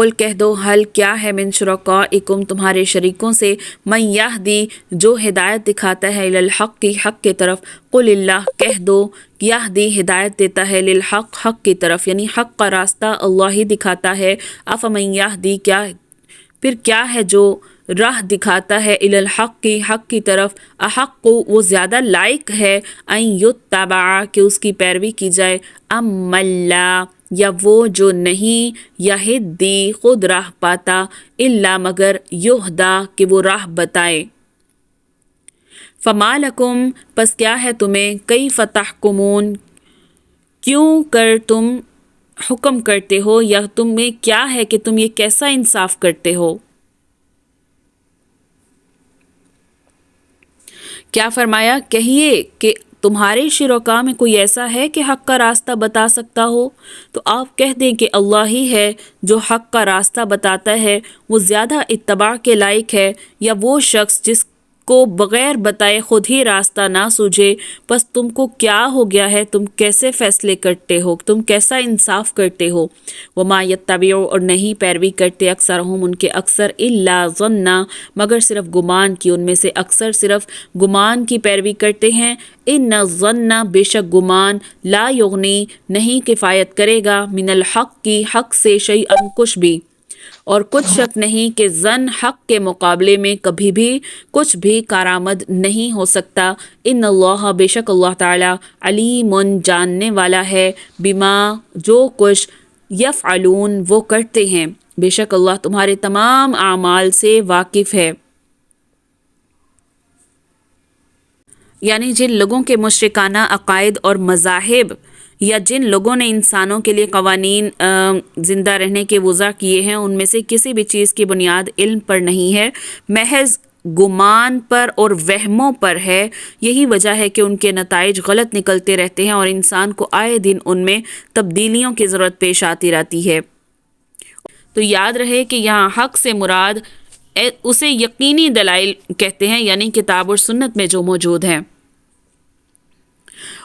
قل کہہ دو حل کیا ہے من شرکائکم تمہارے شریکوں سے من یہدی جو ہدایت دکھاتا ہے الی الحق کی حق کی طرف قل اللہ کہہ دو یہدی ہدایت دیتا ہے للحق حق کی طرف یعنی حق کا راستہ اللہ ہی دکھاتا ہے افمن یہدی پھر کیا ہے جو راہ دکھاتا ہے الی الحق کی حق کی طرف احق وہ زیادہ لائق ہے ان یتبع کہ اس کی پیروی کی جائے ام لا یا وہ جو نہیں یہدی خود راہ پاتا الا مگر یہدا کہ وہ راہ بتائے فما لکم پس کیا ہے تمہیں کیف تحکمون کیوں کر تم حکم کرتے ہو یا تمہیں کیا ہے کہ تم یہ کیسا انصاف کرتے ہو کیا فرمایا کہیے کہ تمہارے شرکاء میں کوئی ایسا ہے کہ حق کا راستہ بتا سکتا ہو تو آپ کہہ دیں کہ اللہ ہی ہے جو حق کا راستہ بتاتا ہے وہ زیادہ اتباع کے لائق ہے یا وہ شخص جس کو بغیر بتائے خود ہی راستہ نہ سوجھے بس تم کو کیا ہو گیا ہے تم کیسے فیصلے کرتے ہو تم کیسا انصاف کرتے ہو وما یتبع اور نہیں پیروی کرتے اکثرہم ان کے اکثر الا ظنا مگر صرف گمان کی ان میں سے اکثر صرف گمان کی پیروی کرتے ہیں ان الظن بے شک گمان لا یغنی نہیں کفایت کرے گا من الحق کی حق سے شیئا کچھ بھی اور کچھ شک نہیں کہ ظن حق کے مقابلے میں کبھی بھی کچھ بھی کارآمد نہیں ہو سکتا ان اللہ بے شک اللہ تعالی علیم جاننے والا ہے بما جو کچھ یفعلون وہ کرتے ہیں بے شک اللہ تمہارے تمام اعمال سے واقف ہے یعنی جن لوگوں کے مشرکانہ عقائد اور مذاہب یا جن لوگوں نے انسانوں کے لیے قوانین زندہ رہنے کے وضع کیے ہیں ان میں سے کسی بھی چیز کی بنیاد علم پر نہیں ہے محض گمان پر اور وہموں پر ہے یہی وجہ ہے کہ ان کے نتائج غلط نکلتے رہتے ہیں اور انسان کو آئے دن ان میں تبدیلیوں کی ضرورت پیش آتی رہتی ہے تو یاد رہے کہ یہاں حق سے مراد اسے یقینی دلائل کہتے ہیں یعنی کتاب اور سنت میں جو موجود ہیں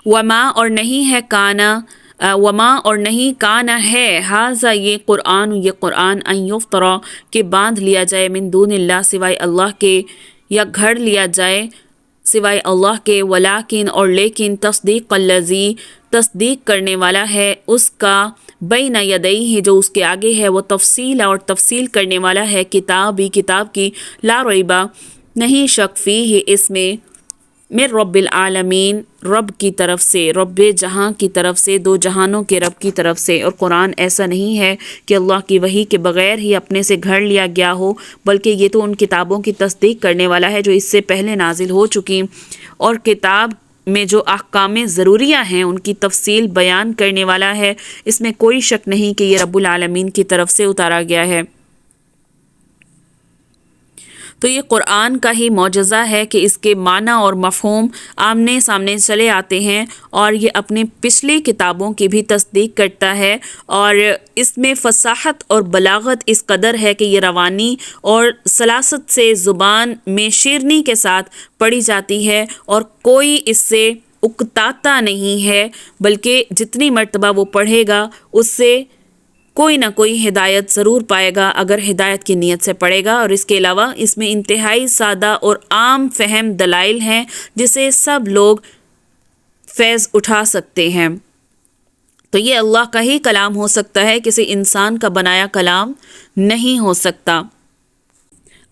وما اور نہیں ہے وما اور نہیں کانا ہے ہاذا یہ قرآن ان یفترا کہ باندھ لیا جائے من دون اللہ سوائے اللہ کے یا گھڑ لیا جائے سوائے اللہ کے ولیکن اور لیکن تصدیق الذی تصدیق کرنے والا ہے اس کا بین یدیہ جو اس کے آگے ہے وہ تفصیل اور تفصیل کرنے والا ہے کتاب کی لا ریبہ نہیں شک فیہ اس میں من رب العالمین رب کی طرف سے رب جہاں کی طرف سے دو جہانوں کے رب کی طرف سے اور قرآن ایسا نہیں ہے کہ اللہ کی وحی کے بغیر ہی اپنے سے گھڑ لیا گیا ہو بلکہ یہ تو ان کتابوں کی تصدیق کرنے والا ہے جو اس سے پہلے نازل ہو چکی اور کتاب میں جو احکام ضروریہ ہیں ان کی تفصیل بیان کرنے والا ہے اس میں کوئی شک نہیں کہ یہ رب العالمین کی طرف سے اتارا گیا ہے تو یہ قرآن کا ہی معجزہ ہے کہ اس کے معنی اور مفہوم آمنے سامنے چلے آتے ہیں اور یہ اپنے پچھلی کتابوں کی بھی تصدیق کرتا ہے اور اس میں فصاحت اور بلاغت اس قدر ہے کہ یہ روانی اور سلاست سے زبان میں شیرنی کے ساتھ پڑھی جاتی ہے اور کوئی اس سے اکتاتا نہیں ہے بلکہ جتنی مرتبہ وہ پڑھے گا اس سے کوئی نہ کوئی ہدایت ضرور پائے گا اگر ہدایت کی نیت سے پڑھے گا اور اس کے علاوہ اس میں انتہائی سادہ اور عام فہم دلائل ہیں جسے سب لوگ فیض اٹھا سکتے ہیں تو یہ اللہ کا ہی کلام ہو سکتا ہے کسی انسان کا بنایا کلام نہیں ہو سکتا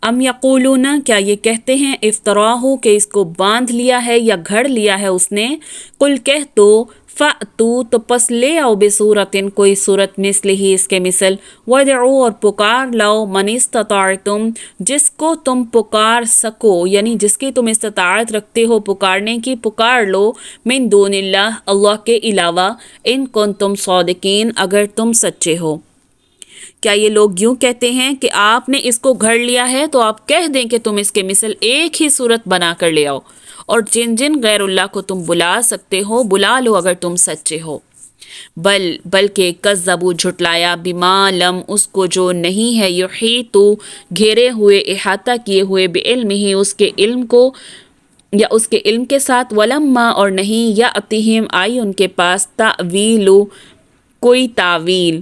ام یقولون کیا یہ کہتے ہیں افتراہ کہ اس کو باندھ لیا ہے یا گھڑ لیا ہے اس نے قل کہہ دو فَأْتُوا تو پس لے آؤ بصورتن کوئی صورت مثل ہی اس کے مثل وَدْعُوا اور پکار لاؤ من استطاعتم جس کو تم پکار سکو یعنی جس کی تم استطاعت رکھتے ہو پکارنے کی پکار لو من دون اللہ اللہ کے علاوہ ان کنتم صادقین اگر تم سچے ہو کیا یہ لوگ یوں کہتے ہیں کہ آپ نے اس کو گھڑ لیا ہے تو آپ کہہ دیں کہ تم اس کے مثل ایک ہی صورت بنا کر لے آؤ اور جن جن غیر اللہ کو تم بلا سکتے ہو بلا لو اگر تم سچے ہو بلکہ کذبوا جھٹلایا بما لم اس کو جو نہیں ہے یحیطوا گھیرے ہوئے احاطہ کیے ہوئے بعلم ہی اس کے علم کو یا اس کے علم کے ساتھ ولما اور نہیں یاتہم آئی ان کے پاس تاویل کوئی تعویل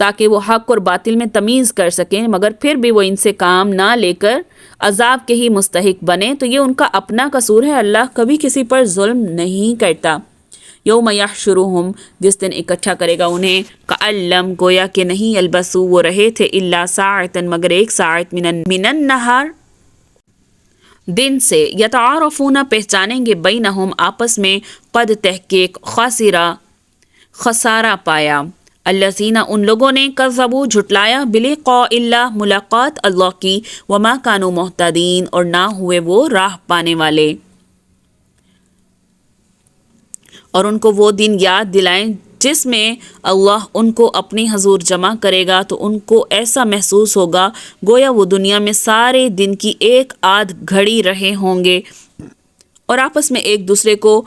تاکہ وہ حق اور باطل میں تمیز کر سکیں، مگر پھر بھی وہ ان سے کام نہ لے کر عذاب کے ہی مستحق بنے تو یہ ان کا اپنا قصور ہے۔ اللہ کبھی کسی پر ظلم نہیں کرتا۔ یوم یحشرہم، جس دن اکٹھا کرے گا انہیں، کألم، گویا کہ نہیں، یلبسو، وہ رہے تھے، الا ساعتن، مگر ایک ساعت، من النہار، دن سے، یتعارفون، پہچانیں گے، بینہم، آپس میں، قد تحقیق، خاسرہ، خسارہ پایا، الذین، ان لوگوں نے، کذبوا، جھٹلایا، بلقاء اللہ، ملاقات اللہ کی، وما کانوا مہتدین، اور نہ ہوئے وہ راہ پانے والے۔ اور ان کو وہ دن یاد دلائیں جس میں اللہ ان کو اپنی حضور جمع کرے گا تو ان کو ایسا محسوس ہوگا گویا وہ دنیا میں سارے دن کی ایک آدھ گھڑی رہے ہوں گے، اور آپس میں ایک دوسرے کو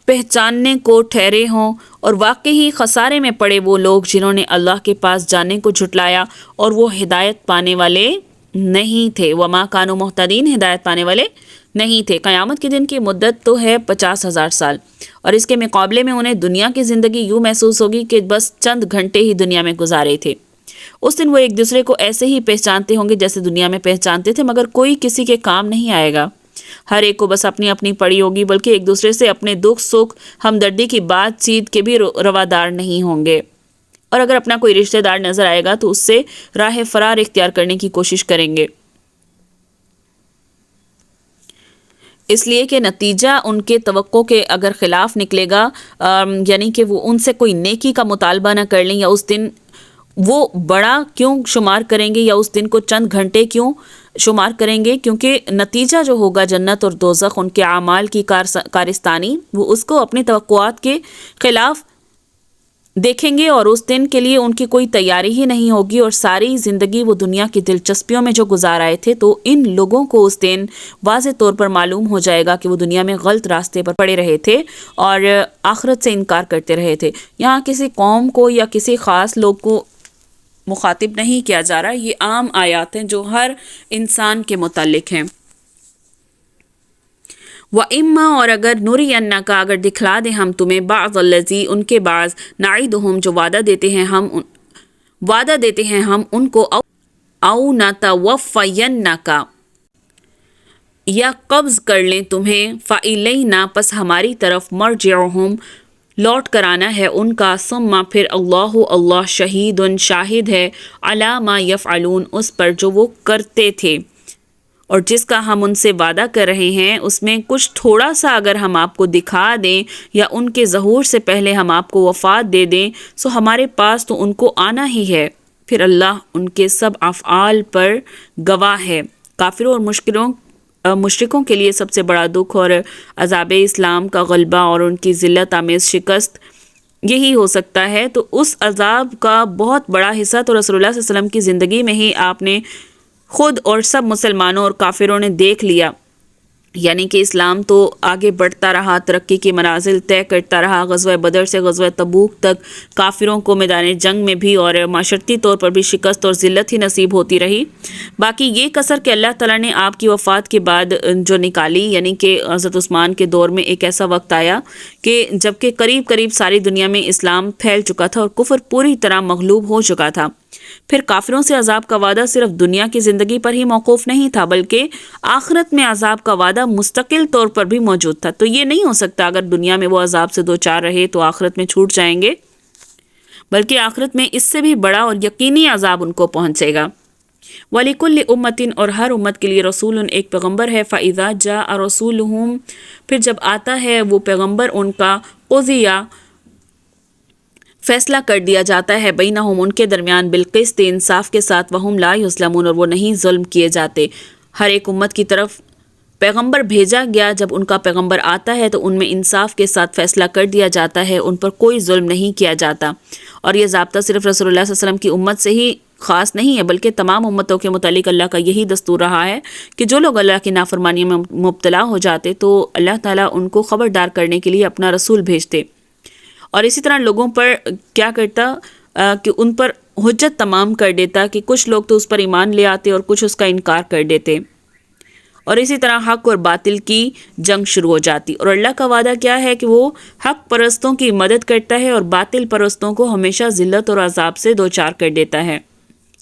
پہچاننے کو ٹھہرے ہوں، اور واقعی خسارے میں پڑے وہ لوگ جنہوں نے اللہ کے پاس جانے کو جھٹلایا اور وہ ہدایت پانے والے نہیں تھے۔ وما کانوا مہتدین، ہدایت پانے والے نہیں تھے۔ قیامت کے دن کی مدت تو ہے 50,000 سال، اور اس کے مقابلے میں انہیں دنیا کی زندگی یوں محسوس ہوگی کہ بس چند گھنٹے ہی دنیا میں گزارے تھے۔ اس دن وہ ایک دوسرے کو ایسے ہی پہچانتے ہوں گے جیسے دنیا میں پہچانتے تھے، مگر کوئی کسی کے کام نہیں آئے گا۔ ہر ایک کو بس اپنی اپنی پڑی ہوگی، بلکہ ایک دوسرے سے اپنے دکھ سکھ ہمدردی کی بات چیت کے بھی روادار نہیں ہوں گے، اور اگر اپنا کوئی رشتہ دار نظر آئے گا تو اس سے راہ فرار اختیار کرنے کی کوشش کریں گے، اس لیے کہ نتیجہ ان کے توقع کے اگر خلاف نکلے گا، یعنی کہ وہ ان سے کوئی نیکی کا مطالبہ نہ کر لیں، یا اس دن وہ بڑا کیوں شمار کریں گے، یا اس دن کو چند گھنٹے کیوں شمار کریں گے، کیونکہ نتیجہ جو ہوگا جنت اور دوزخ، ان کے اعمال کی کارستانی، وہ اس کو اپنی توقعات کے خلاف دیکھیں گے، اور اس دن کے لیے ان کی کوئی تیاری ہی نہیں ہوگی، اور ساری زندگی وہ دنیا کی دلچسپیوں میں جو گزار آئے تھے، تو ان لوگوں کو اس دن واضح طور پر معلوم ہو جائے گا کہ وہ دنیا میں غلط راستے پر پڑے رہے تھے اور آخرت سے انکار کرتے رہے تھے۔ یہاں کسی قوم کو یا کسی خاص لوگ کو مخاطب نہیں کیا جا رہا، یہ عام آیات ہیں جو ہر انسان کے متعلق ہیں۔ وَإِمَّا، اور اگر نُرِيَنَّكَ، اگر دکھلا دیں ہم تمہیں، بعض الذی، ان کے بعض، نعیدہم، جو وعدہ دیتے ہیں ہم ان کو، او نتوفینک، یا قبض کر لیں تمہیں، فإلینا، پس ہماری طرف، مرجعہم، لوٹ کر آنا ہے ان کا، ثم، پھر، اللہ شہید، شاہد ہے، علی ما یفعلون، اس پر جو وہ کرتے تھے، اور جس کا ہم ان سے وعدہ کر رہے ہیں اس میں کچھ تھوڑا سا اگر ہم آپ کو دکھا دیں یا ان کے ظہور سے پہلے ہم آپ کو وفات دے دیں، سو ہمارے پاس تو ان کو آنا ہی ہے، پھر اللہ ان کے سب افعال پر گواہ ہے۔ کافروں اور مشرکوں کے لیے سب سے بڑا دکھ اور عذاب اسلام کا غلبہ اور ان کی ذلت آمیز شکست یہی ہو سکتا ہے، تو اس عذاب کا بہت بڑا حصہ تو رسول اللہ صلی اللہ علیہ وسلم کی زندگی میں ہی آپ نے خود اور سب مسلمانوں اور کافروں نے دیکھ لیا، یعنی کہ اسلام تو آگے بڑھتا رہا، ترقی کی منازل طے کرتا رہا، غزوہ بدر سے غزوہ تبوک تک کافروں کو میدان جنگ میں بھی اور معاشرتی طور پر بھی شکست اور ذلت ہی نصیب ہوتی رہی۔ باقی یہ کسر کہ اللہ تعالیٰ نے آپ کی وفات کے بعد جو نکالی، یعنی کہ حضرت عثمان کے دور میں ایک ایسا وقت آیا کہ جب کہ قریب ساری دنیا میں اسلام پھیل چکا تھا اور کفر پوری طرح مغلوب ہو چکا تھا، پھر کافروں سے عذاب کا وعدہ صرف دنیا کی زندگی پر ہی موقوف نہیں تھا، بلکہ آخرت میں عذاب کا وعدہ مستقل طور پر بھی موجود تھا۔ تو یہ نہیں ہو سکتا اگر دنیا میں وہ عذاب سے دوچار رہے تو آخرت میں چھوٹ جائیں گے، بلکہ آخرت میں اس سے بھی بڑا اور یقینی عذاب ان کو پہنچے گا۔ وَلِكُلِّ أُمَّةٍ، اور ہر امت کے لیے، رسول، ایک پیغمبر ہے، فَإِذَا جَاءَ رَسُولُهُمْ، پھر جب آتا ہے وہ پیغمبر ان کا، قُضِيَ، فیصلہ کر دیا جاتا ہے، بینہم، ان کے درمیان، بالقسط، انصاف کے ساتھ، وہم لا یظلمون، اور وہ نہیں ظلم کیے جاتے۔ ہر ایک امت کی طرف پیغمبر بھیجا گیا، جب ان کا پیغمبر آتا ہے تو ان میں انصاف کے ساتھ فیصلہ کر دیا جاتا ہے، ان پر کوئی ظلم نہیں کیا جاتا، اور یہ ضابطہ صرف رسول اللہ صلی اللہ علیہ وسلم کی امت سے ہی خاص نہیں ہے، بلکہ تمام امتوں کے متعلق اللہ کا یہی دستور رہا ہے کہ جو لوگ اللہ کی نافرمانی میں مبتلا ہو جاتے تو اللہ تعالیٰ ان کو خبردار کرنے کے لیے اپنا رسول بھیجتے، اور اسی طرح لوگوں پر کیا کرتا کہ ان پر حجت تمام کر دیتا، کہ کچھ لوگ تو اس پر ایمان لے آتے اور کچھ اس کا انکار کر دیتے۔ اور اسی طرح حق اور باطل کی جنگ شروع ہو جاتی. اور اللہ کا وعدہ کیا ہے کہ وہ حق پرستوں کی مدد کرتا ہے اور باطل پرستوں کو ہمیشہ ذلت اور عذاب سے دوچار کر دیتا ہے.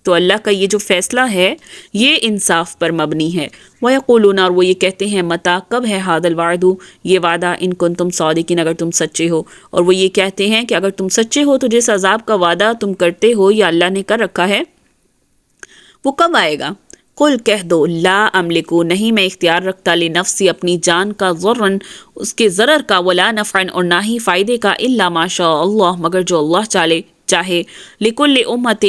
تو اللہ کا یہ جو فیصلہ ہے یہ انصاف پر مبنی ہے. وَيَقُولُونَ، اور وہ یہ کہتے ہیں، متا، کب ہے هَذَا الْوَعْدُ، یہ وعدہ، ان کنتم صادقین، اگر تم سچے ہو. اور وہ یہ کہتے ہیں کہ اگر تم سچے ہو تو جس عذاب کا وعدہ تم کرتے ہو یا اللہ نے کر رکھا ہے وہ کب آئے گا. قل، کہہ دو، لا املکو، نہیں میں اختیار رکھتا، لنفسی، اپنی جان کا، ضرن، اس کے ضرر کا، ولا نفعن، اور نہ ہی فائدے کا، الا ما شاء اللہ، مگر جو اللہ چاہے. لکل امت،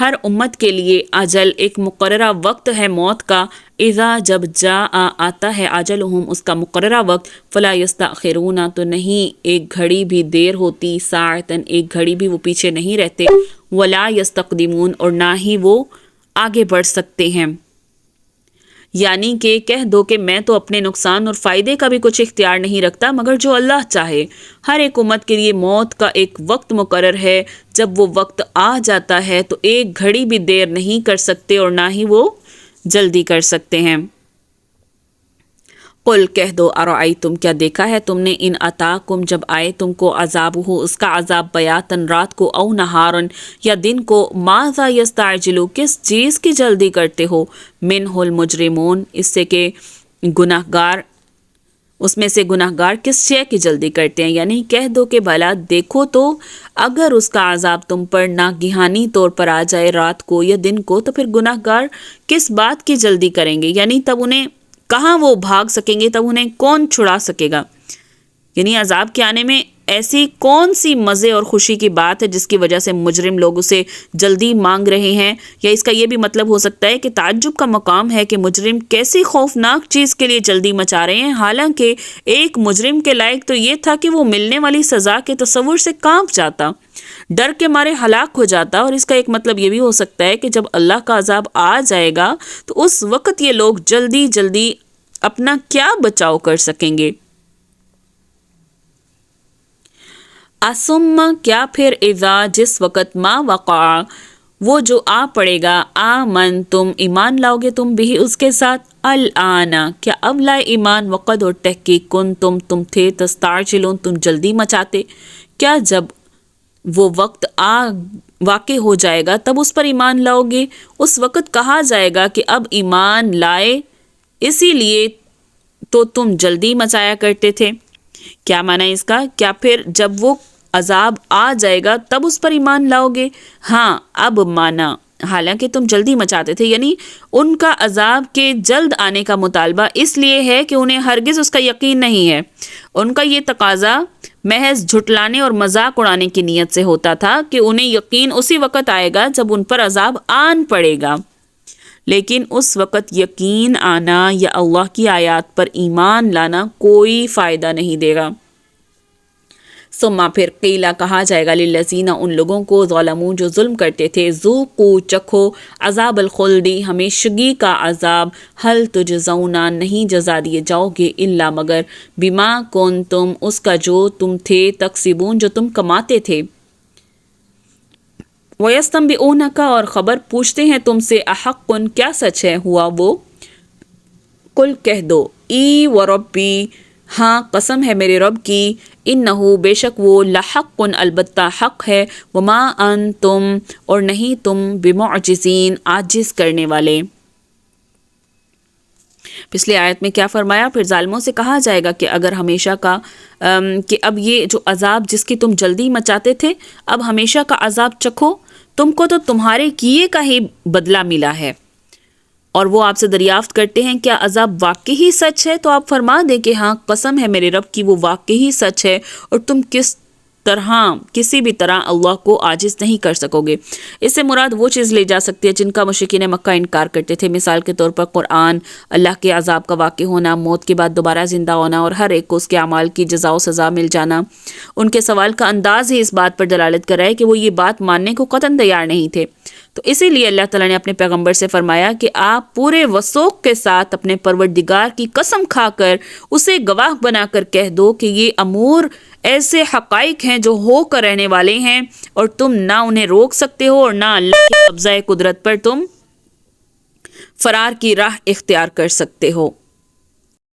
ہر امت کے لیے، اجل، ایک مقررہ وقت ہے موت کا. اذا، جب جاء، آتا ہے، اجلہم، اس کا مقررہ وقت، فلا یستأخرون، تو نہیں ایک گھڑی بھی دیر ہوتی، ساعتن، ایک گھڑی بھی وہ پیچھے نہیں رہتے، ولا یستقدمون، اور نہ ہی وہ آگے بڑھ سکتے ہیں. یعنی کہ کہہ دو کہ میں تو اپنے نقصان اور فائدے کا بھی کچھ اختیار نہیں رکھتا مگر جو اللہ چاہے. ہر ایک امت کے لیے موت کا ایک وقت مقرر ہے، جب وہ وقت آ جاتا ہے تو ایک گھڑی بھی دیر نہیں کر سکتے اور نہ ہی وہ جلدی کر سکتے ہیں. قل، کہہ دو، ارائیتم، کیا دیکھا ہے تم نے، ان اتاکم، جب آئے تم کو، عذاب ہو، اس کا عذاب، بیاتن، رات کو، او نہارن، یا دن کو، ماذا یستعجلو، کس چیز کی جلدی کرتے ہو، منہ المجرمون، اس سے کہ گناہگار، اس میں سے گناہگار کس شے کی جلدی کرتے ہیں. یعنی کہہ دو کہ بھلا دیکھو تو اگر اس کا عذاب تم پر ناگہانی طور پر آ جائے رات کو یا دن کو تو پھر گناہگار کس بات کی جلدی کریں گے. یعنی تب انہیں کہاں وہ بھاگ سکیں گے، تب انہیں کون چھڑا سکے گا. یعنی عذاب کے آنے میں ایسی کون سی مزے اور خوشی کی بات ہے جس کی وجہ سے مجرم لوگ اسے جلدی مانگ رہے ہیں. یا اس کا یہ بھی مطلب ہو سکتا ہے کہ تعجب کا مقام ہے کہ مجرم کیسی خوفناک چیز کے لیے جلدی مچا رہے ہیں، حالانکہ ایک مجرم کے لائق تو یہ تھا کہ وہ ملنے والی سزا کے تصور سے کانپ جاتا، ڈر کے مارے ہلاک ہو جاتا. اور اس کا ایک مطلب یہ بھی ہو سکتا ہے کہ جب اللہ کا عذاب آ جائے گا تو اس وقت یہ لوگ جلدی جلدی اپنا کیا بچاؤ کر سکیں گے. اسم، کیا پھر، اذا، جس وقت، ما وقع، وہ جو آ پڑے گا، آمن، تم ایمان لاؤ گے تم بھی اس کے ساتھ، الآن، کیا اب لائے ایمان، وقد، اور تحقیق، کن تم تھے، تستعجلون، تم جلدی مچاتے. کیا جب وہ وقت واقع ہو جائے گا تب اس پر ایمان لاؤ گے؟ اس وقت کہا جائے گا کہ اب ایمان لائے، اسی لیے تو تم جلدی مچایا کرتے تھے. کیا معنی اس کا، کیا پھر جب وہ عذاب آ جائے گا تب اس پر ایمان لاؤ گے؟ ہاں، اب مانا، حالانکہ تم جلدی مچاتے تھے. یعنی ان کا عذاب کے جلد آنے کا مطالبہ اس لیے ہے کہ انہیں ہرگز اس کا یقین نہیں ہے. ان کا یہ تقاضا محض جھٹلانے اور مذاق اڑانے کی نیت سے ہوتا تھا کہ انہیں یقین اسی وقت آئے گا جب ان پر عذاب آن پڑے گا، لیکن اس وقت یقین آنا یا اللہ کی آیات پر ایمان لانا کوئی فائدہ نہیں دے گا. ثم، پھر، قیلا، کہا جائے گا، للذین، ان لوگوں کو، ظلموا، جو ظلم کرتے تھے، ذوقوا، چکھو، عذاب الخلدی، ہمیشگی کا عذاب، ہل تجزون، نہیں جزا دیے جاؤ گے، الا، مگر، بما کنتم، اس کا جو تم تھے، تکسبون، جو تم کماتے تھے. وَيَسْتَنْبِئُونَكَ، اور خبر پوچھتے ہیں تم سے، احق، کیا سچ ہے، ہوا وہ. قل، کہہ دو، ای وربی، ہاں قسم ہے میرے رب کی، انہو، بے شک وہ، لحق، البتہ حق ہے، وما انتم، اور نہیں تم، بمعجزین، عاجز کرنے والے. پچھلی آیت میں کیا فرمایا، پھر ظالموں سے کہا جائے گا کہ اگر ہمیشہ کا کہ اب یہ جو عذاب جس کی تم جلدی مچاتے تھے اب ہمیشہ کا عذاب چکھو، تم کو تو تمہارے کیے کا ہی بدلہ ملا ہے. اور وہ آپ سے دریافت کرتے ہیں کیا عذاب واقعی سچ ہے، تو آپ فرما دیں کہ ہاں قسم ہے میرے رب کی، وہ واقعی سچ ہے اور تم کسی بھی طرح اللہ کو عاجز نہیں کر سکو گے. اس سے مراد وہ چیز لے جا سکتی ہے جن کا مشرکین مکہ انکار کرتے تھے. مثال کے طور پر قرآن، اللہ کے عذاب کا واقع ہونا، موت کے بعد دوبارہ زندہ ہونا اور ہر ایک کو اس کے اعمال کی جزا و سزا مل جانا. ان کے سوال کا انداز ہی اس بات پر دلالت کر رہا ہے کہ وہ یہ بات ماننے کو قطعاً تیار نہیں تھے. تو اسی لیے اللہ تعالیٰ نے اپنے پیغمبر سے فرمایا کہ آپ پورے وثوق کے ساتھ اپنے پروردگار کی قسم کھا کر اسے گواہ بنا کر کہہ دو کہ یہ امور ایسے حقائق ہیں جو ہو کر رہنے والے ہیں اور تم نہ انہیں روک سکتے ہو اور نہ اللہ کے قبضہ قدرت پر تم فرار کی راہ اختیار کر سکتے ہو۔